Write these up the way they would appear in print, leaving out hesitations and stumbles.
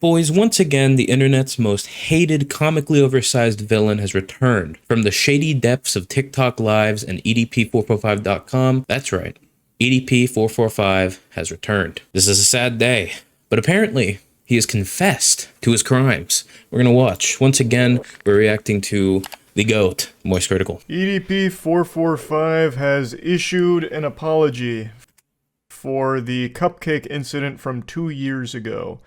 Boys, once again, the internet's most hated, comically oversized villain has returned from the shady depths of TikTok lives and EDP445.com. That's right, EDP445 has returned. This is a sad day, but apparently he has confessed to his crimes. We're gonna watch. Once again, we're reacting to the GOAT, Moist Critical. EDP445 has issued an apology for the cupcake incident from 2 years ago.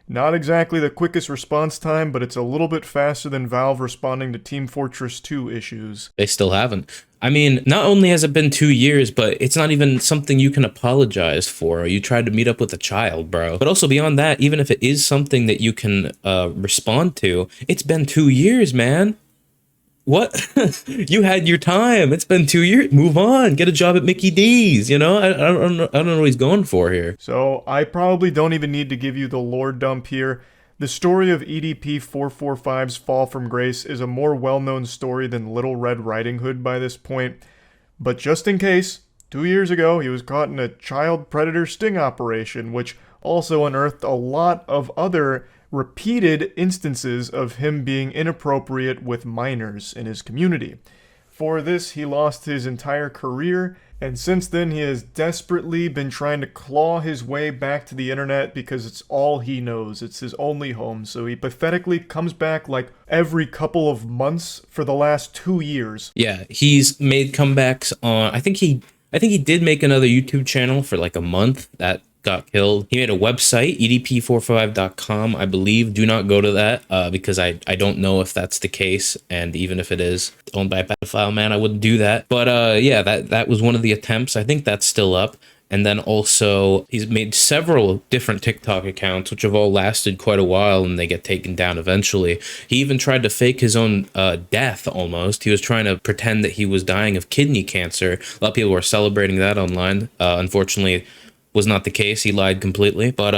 Not exactly the quickest response time, but it's a little bit faster than Valve responding to Team Fortress 2 issues. They still haven't. I mean, not only has it been 2 years, but it's not even something you can apologize for. You tried to meet up with a child, bro. But also beyond that, even if it is something that you can respond to, it's been 2 years, man. What? You had your time. It's been 2 years. Move on. Get a job at Mickey D's. You know, I don't know what he's going for here. So I probably don't even need to give you the lore dump here. The story of EDP445's fall from grace is a more well-known story than Little Red Riding Hood by this point. But just in case, 2 years ago he was caught in a child predator sting operation, which also unearthed a lot of other repeated instances of him being inappropriate with minors in his community. For this, he lost his entire career, and since then he has desperately been trying to claw his way back to the internet because it's all he knows. It's his only home, so he pathetically comes back like every couple of months for the last 2 years. Yeah, he's made comebacks on, I think he did make another YouTube channel for like a month that got killed. He made a website, edp445.com, I believe. Do not go to that because I don't know if that's the case, and even if it is owned by a pedophile man, I wouldn't do that. But yeah, that was one of the attempts. I think that's still up. And then also, he's made several different TikTok accounts, which have all lasted quite a while, and they get taken down eventually. He even tried to fake his own death, almost. He was trying to pretend that he was dying of kidney cancer. A lot of people were celebrating that online. Unfortunately, was not the case. He lied completely. But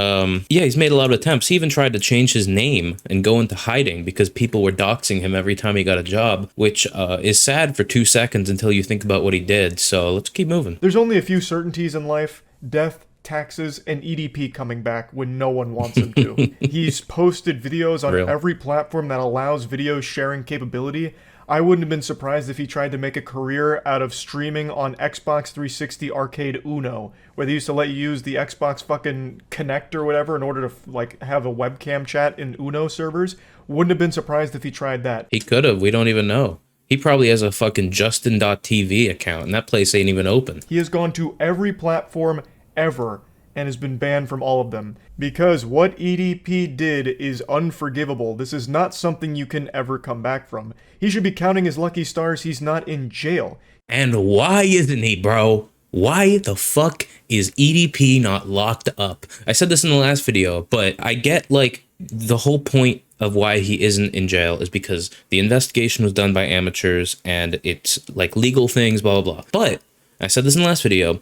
yeah, he's made a lot of attempts. He even tried to change his name and go into hiding because people were doxing him every time he got a job, which is sad for 2 seconds until you think about what he did. So let's keep moving. There's only a few certainties in life: death, taxes, and EDP coming back when no one wants him to. He's posted videos on every platform that allows video sharing capability. I wouldn't have been surprised if he tried to make a career out of streaming on Xbox 360 Arcade Uno, where they used to let you use the Xbox fucking Connect or whatever in order to like have a webcam chat in Uno servers. Wouldn't have been surprised if he tried that. He could have. We don't even know. He probably has a fucking Justin.tv account, and that place ain't even open. He has gone to every platform ever and has been banned from all of them. Because what EDP did is unforgivable. This is not something you can ever come back from. He should be counting his lucky stars he's not in jail. And why isn't he, bro? Why the fuck is EDP not locked up? I said this in the last video, but I get, like, the whole point of why he isn't in jail is because the investigation was done by amateurs and it's, like, legal things, blah, blah, blah. But, I said this in the last video,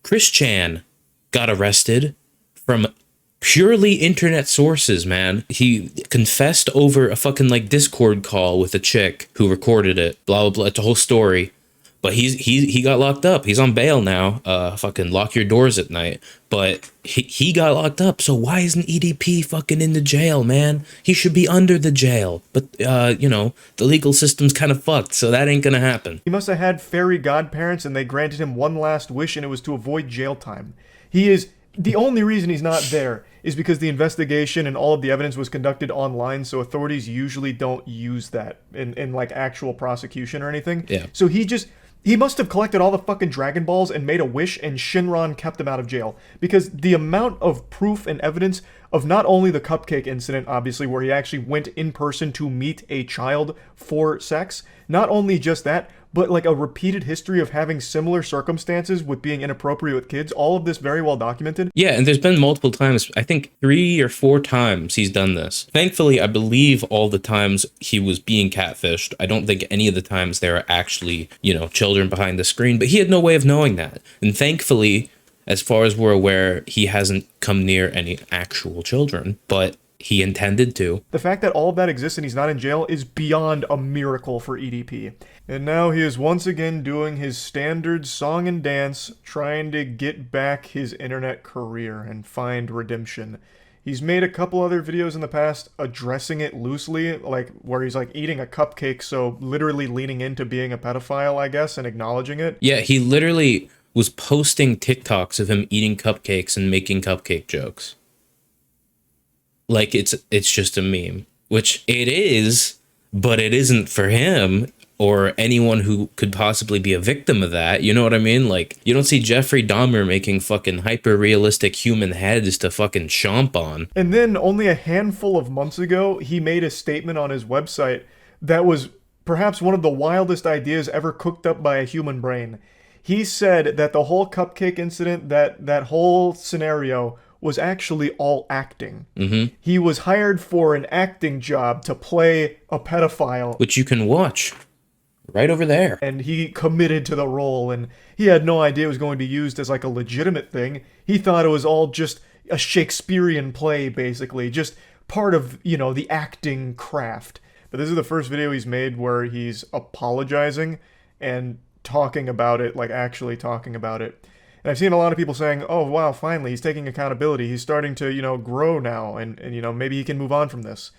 Chris Chan got arrested from purely internet sources, man. He confessed over a fucking like Discord call with a chick who recorded it, blah blah blah. It's a whole story. But he got locked up. He's on bail now. Fucking lock your doors at night. But he got locked up. So why isn't EDP fucking in the jail, man? He should be under the jail. But you know, the legal system's kind of fucked, so that ain't gonna happen. He must have had fairy godparents and they granted him one last wish, and it was to avoid jail time. He is the only reason he's not there is because the investigation and all of the evidence was conducted online, so authorities usually don't use that in like actual prosecution or anything. Yeah. So he must have collected all the fucking Dragon Balls and made a wish, and Shinron kept him out of jail. Because the amount of proof and evidence of not only the cupcake incident, obviously, where he actually went in person to meet a child for sex, not only just that, but like a repeated history of having similar circumstances with being inappropriate with kids, all of this very well documented. Yeah, and there's been multiple times, I think 3 or 4 times he's done this. Thankfully, I believe all the times he was being catfished. I don't think any of the times there are actually, you know, children behind the screen, but he had no way of knowing that. And thankfully, as far as we're aware, he hasn't come near any actual children, but he intended to. The fact that all of that exists and he's not in jail is beyond a miracle for EDP. And now he is once again doing his standard song and dance, trying to get back his internet career and find redemption. He's made a couple other videos in the past addressing it loosely, like where he's like eating a cupcake, so literally leaning into being a pedophile, I guess, and acknowledging it. Yeah, he literally was posting TikToks of him eating cupcakes and making cupcake jokes. Like it's just a meme, which it is, but it isn't for him or anyone who could possibly be a victim of that. You know what I mean? Like, you don't see Jeffrey Dahmer making fucking hyper realistic human heads to fucking chomp on. And then only a handful of months ago, he made a statement on his website that was perhaps one of the wildest ideas ever cooked up by a human brain. He said that the whole cupcake incident, that whole scenario was actually all acting. Mm-hmm. He was hired for an acting job to play a pedophile. Which you can watch right over there. And he committed to the role, and he had no idea it was going to be used as like a legitimate thing. He thought it was all just a Shakespearean play, basically, just part of, you know, the acting craft. But this is the first video he's made where he's apologizing and talking about it, like actually talking about it. And I've seen a lot of people saying, oh, wow, finally, he's taking accountability. He's starting to, you know, grow now, and you know, maybe he can move on from this.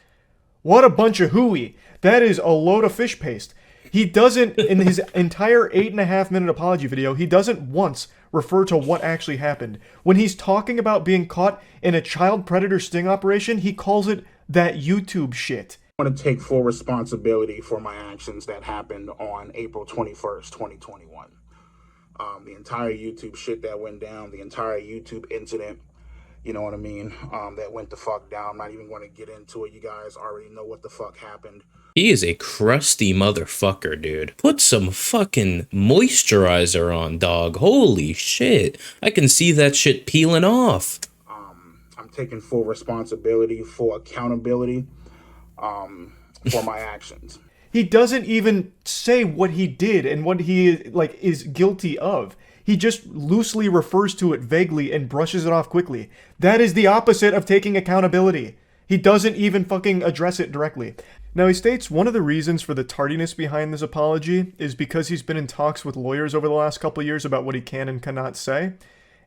What a bunch of hooey. That is a load of fish paste. He doesn't, in his entire 8.5-minute apology video, he doesn't once refer to what actually happened. When he's talking about being caught in a child predator sting operation, he calls it that YouTube shit. I want to take full responsibility for my actions that happened on April 21st, 2021. The entire YouTube shit that went down, the entire YouTube incident, you know what I mean, that went the fuck down. I'm not even going to get into it. You guys already know what the fuck happened. He is a crusty motherfucker, dude. Put some fucking moisturizer on, dog. Holy shit. I can see that shit peeling off. I'm taking full responsibility, full accountability for my actions. He doesn't even say what he did and what he like is guilty of. He just loosely refers to it vaguely and brushes it off quickly. That is the opposite of taking accountability. He doesn't even fucking address it directly. Now, he states one of the reasons for the tardiness behind this apology is because he's been in talks with lawyers over the last couple of years about what he can and cannot say.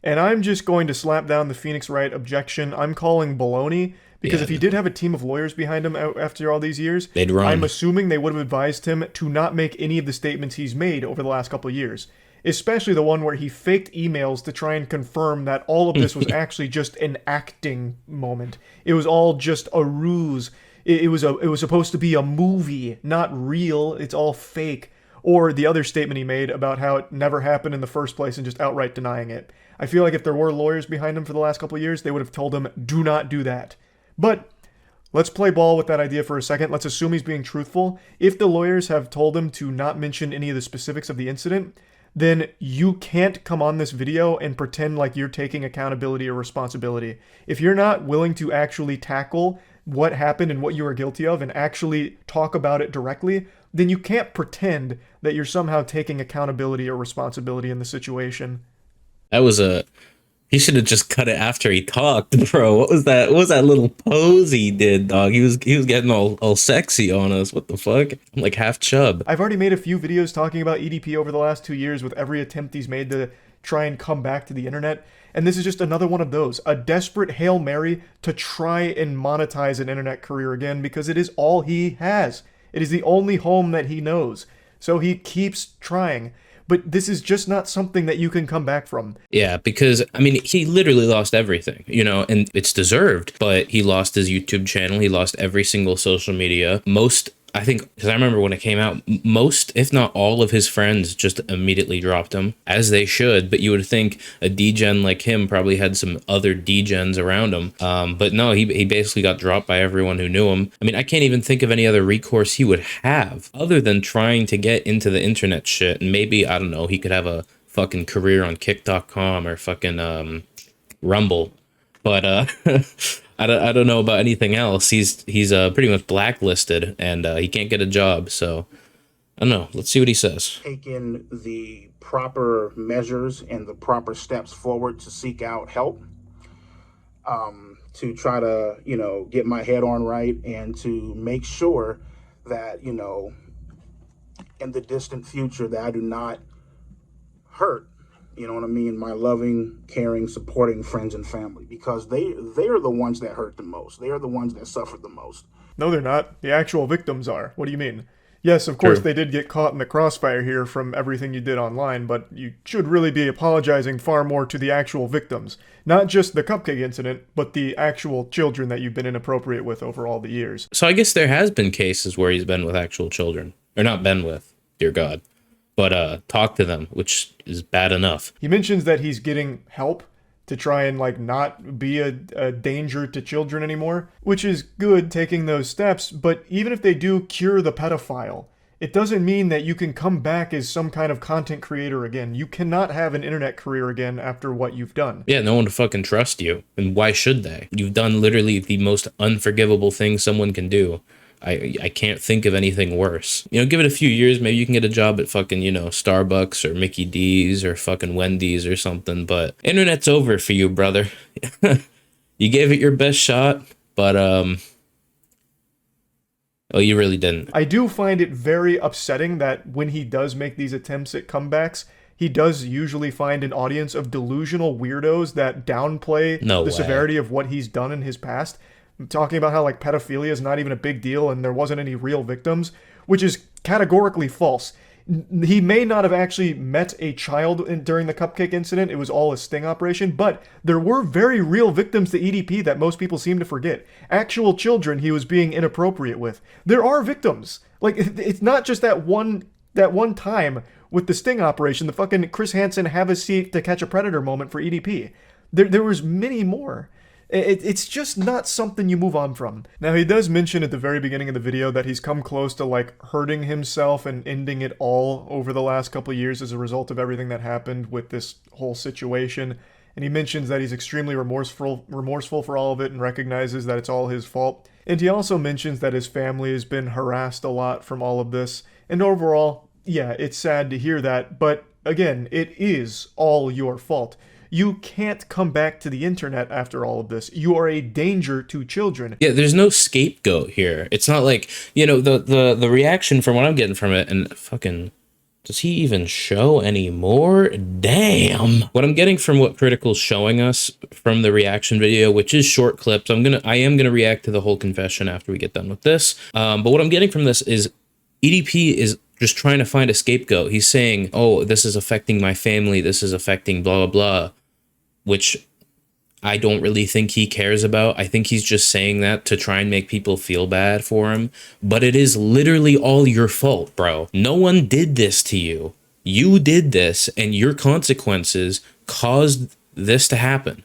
And I'm just going to slap down the Phoenix Wright objection. I'm calling baloney, because if he did have a team of lawyers behind him after all these years, they'd run. I'm assuming they would have advised him to not make any of the statements he's made over the last couple of years. Especially the one where he faked emails to try and confirm that all of this was actually just an acting moment. It was all just a ruse. It was supposed to be a movie, not real. It's all fake. Or the other statement he made about how it never happened in the first place and just outright denying it. I feel like if there were lawyers behind him for the last couple of years, they would have told him, do not do that. But let's play ball with that idea for a second. Let's assume he's being truthful. If the lawyers have told him to not mention any of the specifics of the incident, then you can't come on this video and pretend like you're taking accountability or responsibility. If you're not willing to actually tackle what happened and what you are guilty of and actually talk about it directly, then you can't pretend that you're somehow taking accountability or responsibility in the situation. That was he should have just cut it after he talked, bro. What was that? What was that little pose he did, dog? He was getting all sexy on us. What the fuck? I'm like half chub. I've already made a few videos talking about EDP over the last 2 years with every attempt he's made to try and come back to the internet. And this is just another one of those. A desperate Hail Mary to try and monetize an internet career again because it is all he has. It is the only home that he knows. So he keeps trying. But this is just not something that you can come back from. Yeah, because, I mean, he literally lost everything, you know, and it's deserved. But he lost his YouTube channel. He lost every single social media. Most, I think, because I remember when it came out, most, if not all of his friends just immediately dropped him, as they should. But you would think a degen like him probably had some other degens around him. But no, he basically got dropped by everyone who knew him. I mean, I can't even think of any other recourse he would have other than trying to get into the internet shit. And maybe, I don't know, he could have a fucking career on kick.com or fucking Rumble. But I don't know about anything else. He's pretty much blacklisted and he can't get a job. So I don't know. Let's see what he says. Taking the proper measures and the proper steps forward to seek out help, to try to, you know, get my head on right and to make sure that, you know, in the distant future that I do not hurt You know what I mean? My loving, caring, supporting friends and family, because they are the ones that hurt the most. They are the ones that suffered the most. No, they're not. The actual victims are. What do you mean? Yes, of course True. they did get caught in the crossfire here from everything you did online, but you should really be apologizing far more to the actual victims. Not just the cupcake incident, but the actual children that you've been inappropriate with over all the years. So I guess there has been cases where he's been with actual children. Or not been with, dear God. But talk to them, which is bad enough. He mentions that he's getting help to try and like not be a danger to children anymore, which is good, taking those steps. But even if they do cure the pedophile, it doesn't mean that you can come back as some kind of content creator again. You cannot have an internet career again after what you've done. Yeah, no one to fucking trust you. And why should they? You've done literally the most unforgivable thing someone can do. I can't think of anything worse. You know, give it a few years, maybe you can get a job at fucking, you know, Starbucks or Mickey D's or fucking Wendy's or something, but internet's over for you, brother. You gave it your best shot, but oh, you really didn't. I do find it very upsetting that when he does make these attempts at comebacks, he does usually find an audience of delusional weirdos that downplay No the way. severity of what he's done in his past. I'm talking about how like pedophilia is not even a big deal and there wasn't any real victims, which is categorically false. He may not have actually met a child during the cupcake incident. It was all a sting operation, but there were very real victims to EDP that most people seem to forget. Actual children he was being inappropriate with. There are victims. Like, it's not just that one time with the sting operation, the fucking Chris Hansen have a seat to catch a predator moment for EDP. There was many more. It's just not something you move on from. Now, he does mention at the very beginning of the video that he's come close to, like, hurting himself and ending it all over the last couple of years as a result of everything that happened with this whole situation. And he mentions that he's extremely remorseful for all of it and recognizes that it's all his fault. And he also mentions that his family has been harassed a lot from all of this. And overall, yeah, it's sad to hear that, but again, it is all your fault. You can't come back to the internet after all of this. You are a danger to children. Yeah, there's no scapegoat here. It's not like, you know, the reaction from what I'm getting from it, and fucking, does he even show anymore? Damn. What I'm getting from what Critical's showing us from the reaction video, which is short clips, I am gonna react to the whole confession after we get done with this. But what I'm getting from this is EDP is just trying to find a scapegoat. He's saying, oh, this is affecting my family, this is affecting blah, blah, blah, which I don't really think he cares about. I think he's just saying that to try and make people feel bad for him. But it is literally all your fault, bro. No one did this to you. You did this, and your consequences caused this to happen.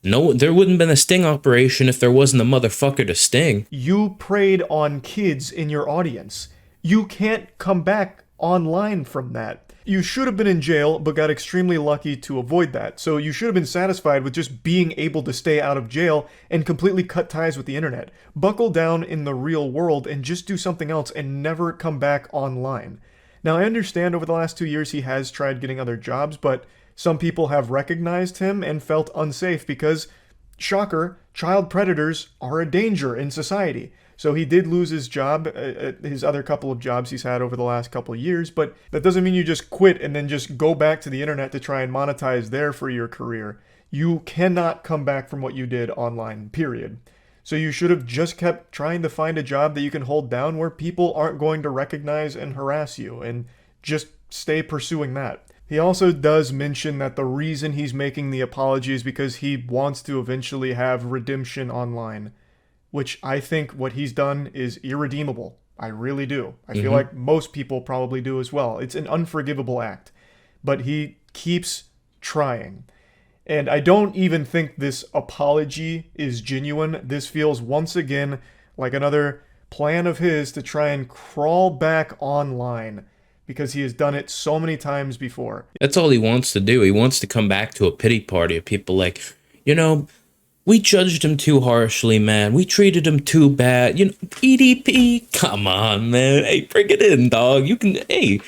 No, there wouldn't have been a sting operation if there wasn't a motherfucker to sting. You preyed on kids in your audience. You can't come back online from that. You should have been in jail, but got extremely lucky to avoid that. So you should have been satisfied with just being able to stay out of jail and completely cut ties with the internet. Buckle down in the real world and just do something else and never come back online. Now, I understand over the last 2 years he has tried getting other jobs, but some people have recognized him and felt unsafe because, shocker, child predators are a danger in society. So he did lose his job, his other couple of jobs he's had over the last couple of years, but that doesn't mean you just quit and then just go back to the internet to try and monetize there for your career. You cannot come back from what you did online, period. So you should have just kept trying to find a job that you can hold down where people aren't going to recognize and harass you, and just stay pursuing that. He also does mention that the reason he's making the apology is because he wants to eventually have redemption online, which I think what he's done is irredeemable. I really do. I feel like most people probably do as well. It's an unforgivable act. But he keeps trying. And I don't even think this apology is genuine. This feels once again like another plan of his to try and crawl back online, because he has done it so many times before. That's all he wants to do. He wants to come back to a pity party of people like, you know, we judged him too harshly, man. We treated him too bad. You know, EDP, come on, man. Hey, bring it in, dog. You can, hey,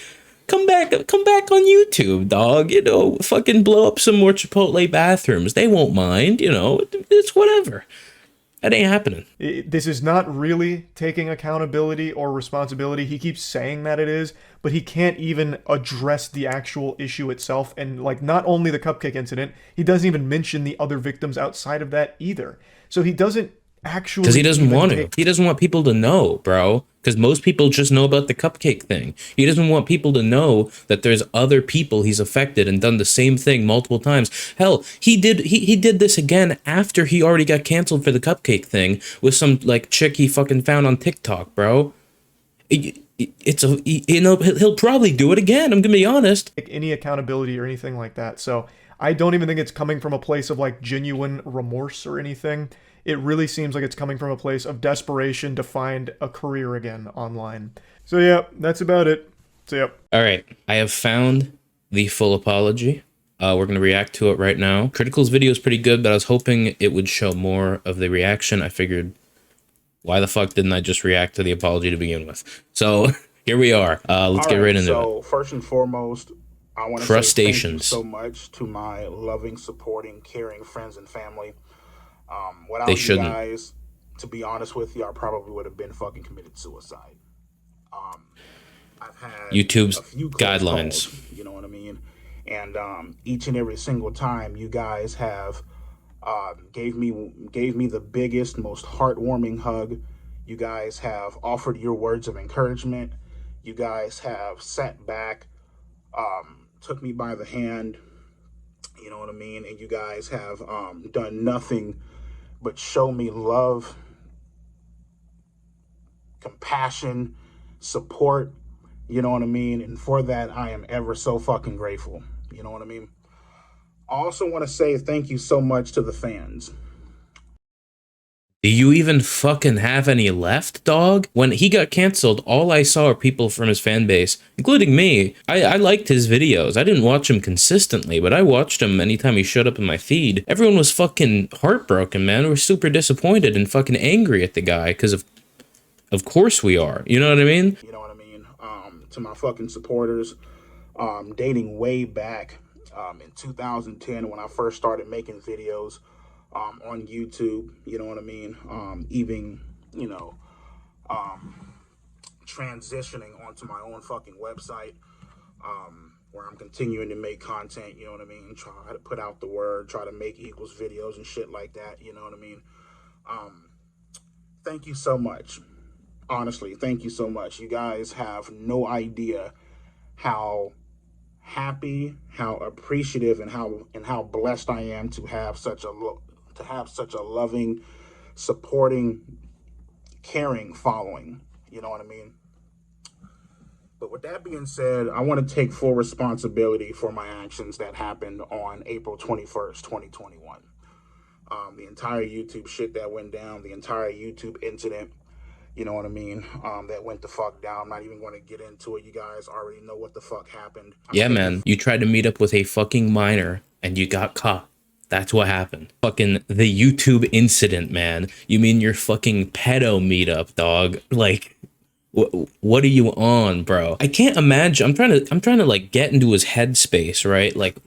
come back on YouTube, dog. You know, fucking blow up some more Chipotle bathrooms. They won't mind, you know, it's whatever. That ain't happening. This is not really taking accountability or responsibility. He keeps saying that it is, but he can't even address the actual issue itself. And like, not only the cupcake incident, he doesn't even mention the other victims outside of that either. So he doesn't actually, Because he doesn't even want to. He doesn't want people to know, bro. Because most people just know about the cupcake thing. He doesn't want people to know that there's other people he's affected and done the same thing multiple times. Hell, he did this again after he already got canceled for the cupcake thing with some like chick he fucking found on TikTok, bro. He'll probably do it again. I'm gonna be honest. any accountability or anything like that. So I don't even think it's coming from a place of like genuine remorse or anything. It really seems like it's coming from a place of desperation to find a career again online. So yeah, that's about it. So yep. All right, I have found the full apology. We're going to react to it right now. Critical's video is pretty good, but I was hoping it would show more of the reaction. I figured, why the fuck didn't I just react to the apology to begin with? So here we are. Let's get right into it. So first and foremost, I want to say thank you so much to my loving, supporting, caring friends and family. Without you guys, to be honest with you, I probably would have been fucking committed suicide. I've had YouTube's a few guidelines. Calls, you know what I mean? And each and every single time, you guys have gave me the biggest, most heartwarming hug. You guys have offered your words of encouragement. You guys have sat back, took me by the hand. You know what I mean? And you guys have done nothing but show me love, compassion, support. You know what I mean? And for that, I am ever so fucking grateful. You know what I mean? I also want to say thank you so much to the fans. Do you even fucking have any left, dog? When he got canceled, all I saw are people from his fan base, including me. I liked his videos. I didn't watch him consistently, but I watched him anytime he showed up in my feed. Everyone was fucking heartbroken, man. We're super disappointed and fucking angry at the guy, because of course we are. You know what I mean? You know what I mean? To my fucking supporters, dating way back in 2010 when I first started making videos on YouTube, you know what I mean? Even, you know, transitioning onto my own fucking website, where I'm continuing to make content, you know what I mean? Try to put out the word, try to make equals videos and shit like that, you know what I mean? Thank you so much. Honestly, thank you so much. You guys have no idea how happy, how appreciative, and how blessed I am to have such a loving, supporting, caring following. You know what I mean? But with that being said, I want to take full responsibility for my actions that happened on April 21st, 2021. The entire YouTube shit that went down, the entire YouTube incident, you know what I mean, that went the fuck down. I'm not even going to get into it. You guys already know what the fuck happened. Yeah, man. You tried to meet up with a fucking minor and you got caught. That's what happened. Fucking the YouTube incident, man. You mean your fucking pedo meetup, dog? Like, what are you on, bro? I can't imagine. I'm trying to like get into his headspace, right? Like,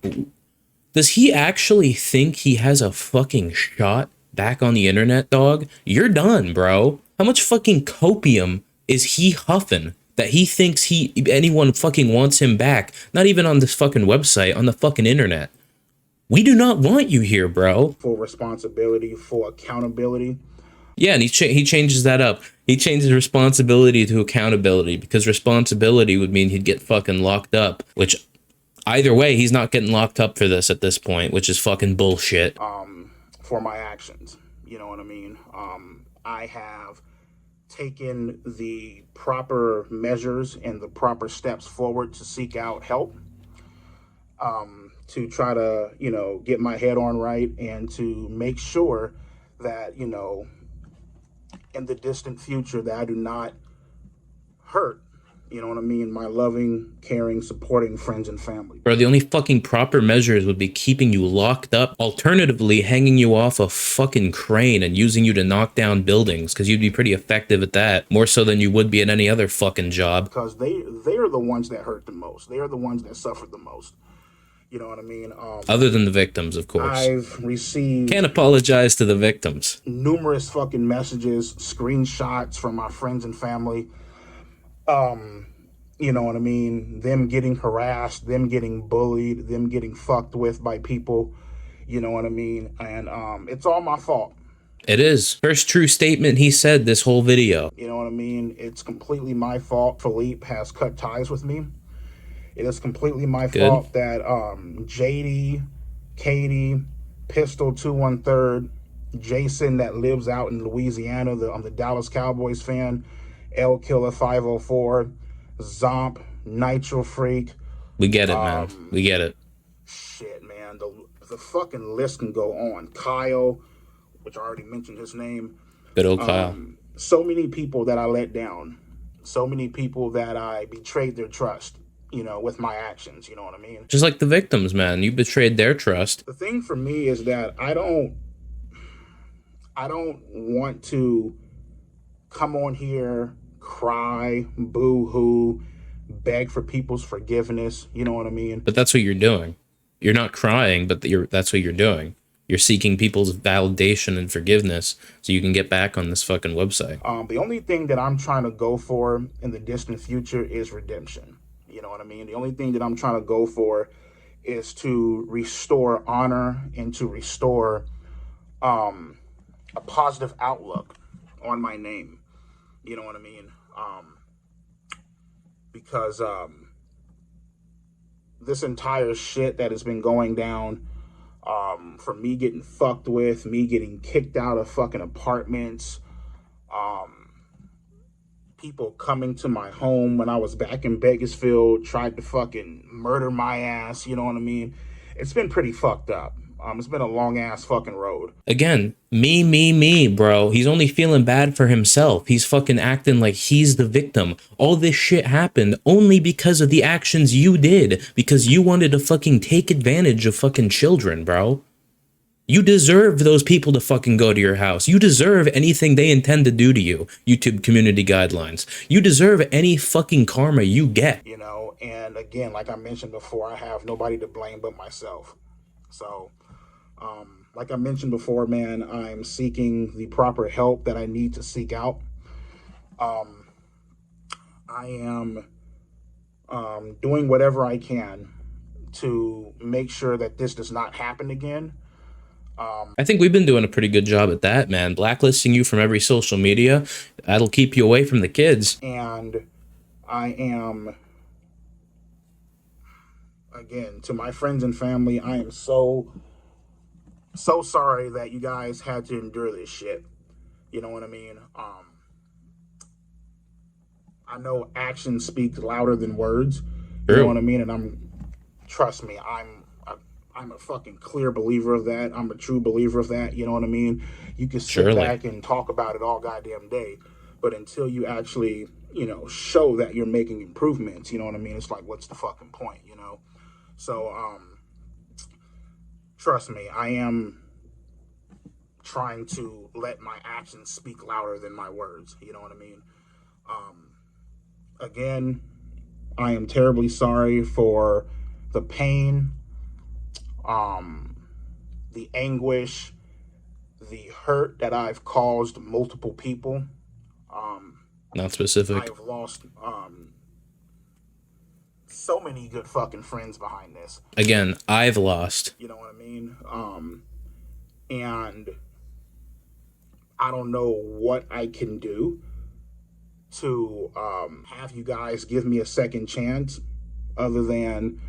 does he actually think he has a fucking shot back on the internet, dog? You're done, bro. How much fucking copium is he huffing that he thinks anyone fucking wants him back? Not even on this fucking website, on the fucking internet. We do not want you here, bro. Full responsibility, full accountability. Yeah, and he changes that up. He changes responsibility to accountability, because responsibility would mean he'd get fucking locked up, which either way, he's not getting locked up for this at this point, which is fucking bullshit. For my actions, you know what I mean? I have taken the proper measures and the proper steps forward to seek out help, to try to, you know, get my head on right and to make sure that, you know, in the distant future that I do not hurt, you know what I mean, my loving, caring, supporting friends and family. Bro, the only fucking proper measures would be keeping you locked up, alternatively hanging you off a fucking crane and using you to knock down buildings, because you'd be pretty effective at that, more so than you would be at any other fucking job. Because they are the ones that hurt the most. They are the ones that suffered the most. You know what I mean? Other than the victims, of course. I've received Can't apologize to the victims. numerous fucking messages, screenshots from my friends and family. You know what I mean? Them getting harassed, them getting bullied, them getting fucked with by people. You know what I mean? And it's all my fault. It is. First true statement he said this whole video. You know what I mean? It's completely my fault. Philippe has cut ties with me. It is completely my fault that JD, Katie, Pistol 213, Jason that lives out in Louisiana, I'm the Dallas Cowboys fan, L Killer 504, Zomp, Nitro Freak. We get it, man. We get it. Shit, man. The fucking list can go on. Kyle, which I already mentioned his name. Good old Kyle. So many people that I let down. So many people that I betrayed their trust, you know, with my actions. You know what I mean? Just like the victims, man. You betrayed their trust. The thing for me is that I don't want to come on here, cry, boo-hoo, beg for people's forgiveness. You know what I mean? But that's what you're doing. You're not crying, but that's what you're doing. You're seeking people's validation and forgiveness so you can get back on this fucking website. The only thing that I'm trying to go for in the distant future is redemption. You know what I mean? The only thing that I'm trying to go for is to restore honor and to restore a positive outlook on my name. You know what I mean? Because this entire shit that has been going down, from me getting fucked with, me getting kicked out of fucking apartments, people coming to my home when I was back in Bakersfield, tried to fucking murder my ass, you know what I mean? It's been pretty fucked up. It's been a long ass fucking road. Again, me, bro. He's only feeling bad for himself. He's fucking acting like he's the victim. All this shit happened only because of the actions you did. Because you wanted to fucking take advantage of fucking children, bro. You deserve those people to fucking go to your house. You deserve anything they intend to do to you. YouTube community guidelines. You deserve any fucking karma you get. You know, and again, like I mentioned before, I have nobody to blame but myself. So, like I mentioned before, man, I'm seeking the proper help that I need to seek out. I am doing whatever I can to make sure that this does not happen again. I think we've been doing a pretty good job at that, man. Blacklisting you from every social media, that'll keep you away from the kids. And I am, again, to my friends and family, I am so sorry that you guys had to endure this shit. You know what I mean? I know actions speak louder than words. You know what I mean? And trust me, I'm a fucking clear believer of that. I'm a true believer of that. You know what I mean? You can sit back and talk about it all goddamn day, but until you actually, you know, show that you're making improvements, you know what I mean? It's like, what's the fucking point, you know? So, trust me, I am trying to let my actions speak louder than my words. You know what I mean? Again, I am terribly sorry for the pain, the anguish, the hurt that I've caused multiple people. Not specific. I've lost so many good fucking friends behind this. Again, I've lost. You know what I mean? And I don't know what I can do to have you guys give me a second chance other than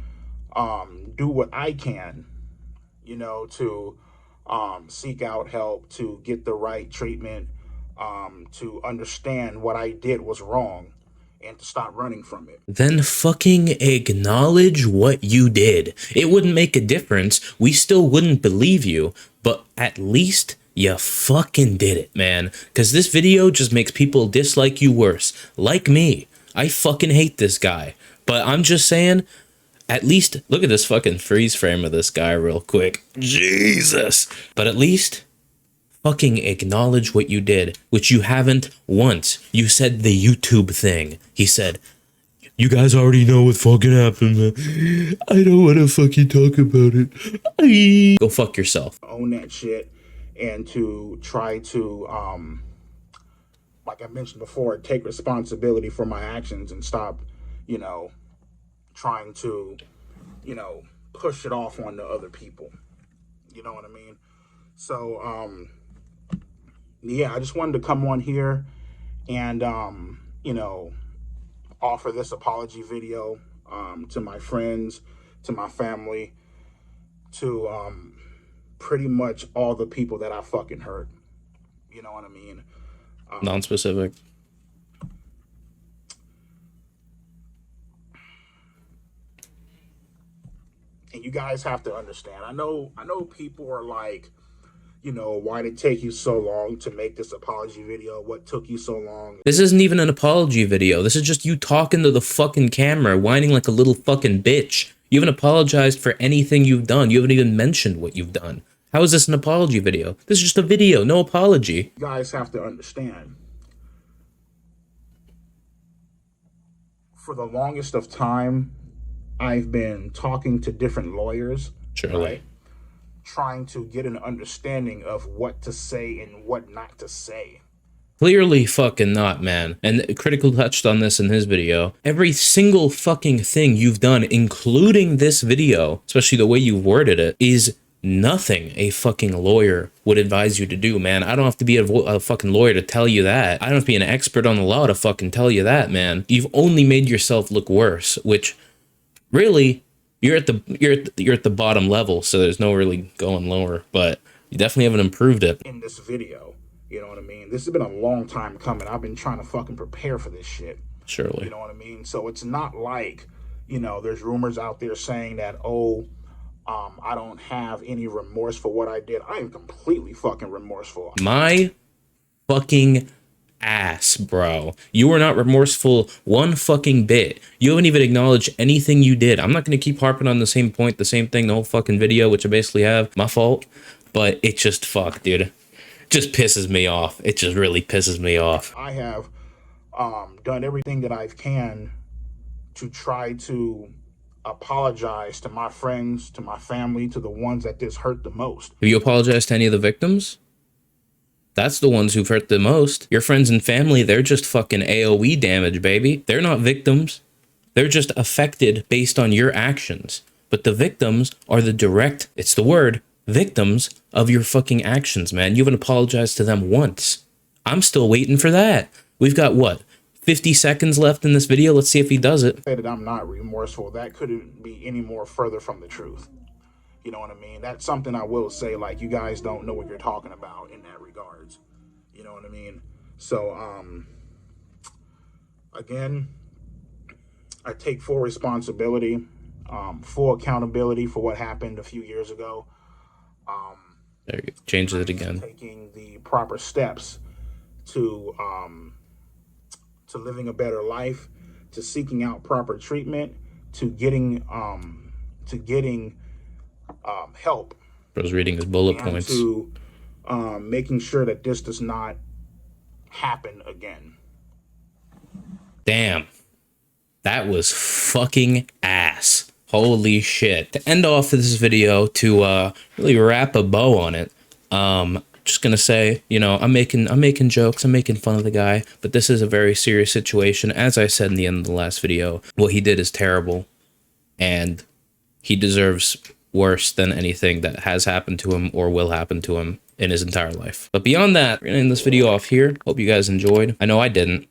do what I can, you know, to seek out help, to get the right treatment, to understand what I did was wrong and to stop running from it. Then fucking acknowledge what you did. It wouldn't make a difference. We still wouldn't believe you, but at least you fucking did it, man. Because this video just makes people dislike you worse. Like me. I fucking hate this guy. But I'm just saying, at least, look at this fucking freeze frame of this guy real quick. Jesus. But at least, fucking acknowledge what you did, which you haven't once. You said the YouTube thing. He said, You guys already know what fucking happened, man. I don't want to fucking talk about it. Go fuck yourself. Own that shit and to try to, like I mentioned before, take responsibility for my actions and stop, you know, trying to, you know, push it off onto other people. You know what I mean? So, yeah, I just wanted to come on here and, you know, offer this apology video to my friends, to my family, to pretty much all the people that I fucking hurt. You know what I mean? Non-specific. And you guys have to understand. I know people are like, you know, why did it take you so long to make this apology video? What took you so long? This isn't even an apology video. This is just you talking to the fucking camera, whining like a little fucking bitch. You haven't apologized for anything you've done. You haven't even mentioned what you've done. How is this an apology video? This is just a video, no apology. You guys have to understand. For the longest of time, I've been talking to different lawyers, Surely. right? Trying to get an understanding of what to say and what not to say. Clearly fucking not, man. And Critical touched on this in his video. Every single fucking thing you've done, including this video, especially the way you worded it, is nothing a fucking lawyer would advise you to do, man. I don't have to be a fucking lawyer to tell you that. I don't have to be an expert on the law to fucking tell you that, man. You've only made yourself look worse, which really you're at the bottom level, so there's no really going lower, but you definitely haven't improved it. In this video, you know what I mean? This has been a long time coming. I've been trying to fucking prepare for this shit. Surely. You know what I mean? So it's not like, you know, there's rumors out there saying that, oh, I don't have any remorse for what I did. I am completely fucking remorseful. My fucking ass, bro. You were not remorseful one fucking bit. You haven't even acknowledged anything you did. I'm not going to keep harping on the same point, the same thing, the whole fucking video, which I basically have. My fault. But it just, fuck, dude. It just pisses me off. It just really pisses me off. I have done everything that I can to try to apologize to my friends, to my family, to the ones that this hurt the most. Have you apologized to any of the victims? That's the ones who've hurt the most. Your friends and family, they're just fucking AoE damage, baby. They're not victims. They're just affected based on your actions. But the victims are the direct, it's the word, victims of your fucking actions, man. You haven't apologized to them once. I'm still waiting for that. We've got, what, 50 seconds left in this video? Let's see if he does it. Say that I'm not remorseful. That couldn't be any more further from the truth. You know what I mean? That's something I will say, like, you guys don't know what you're talking about in that regards. You know what I mean? So, again, I take full responsibility, full accountability for what happened a few years ago. There you go. Changes it again. Taking the proper steps to living a better life, to seeking out proper treatment, to getting help. I was reading his bullet and points. To making sure that this does not happen again. Damn. That was fucking ass. Holy shit. To end off this video, to really wrap a bow on it, just gonna say, you know, I'm making jokes, I'm making fun of the guy, but this is a very serious situation. As I said in the end of the last video, what he did is terrible, and he deserves worse than anything that has happened to him or will happen to him in his entire life. But beyond that, we're gonna end this video off here. Hope you guys enjoyed. I know I didn't.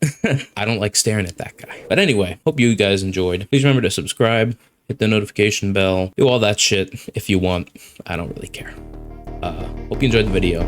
I don't like staring at that guy. But anyway, hope you guys enjoyed. Please remember to subscribe, hit the notification bell, do all that shit if you want. I don't really care. Hope you enjoyed the video.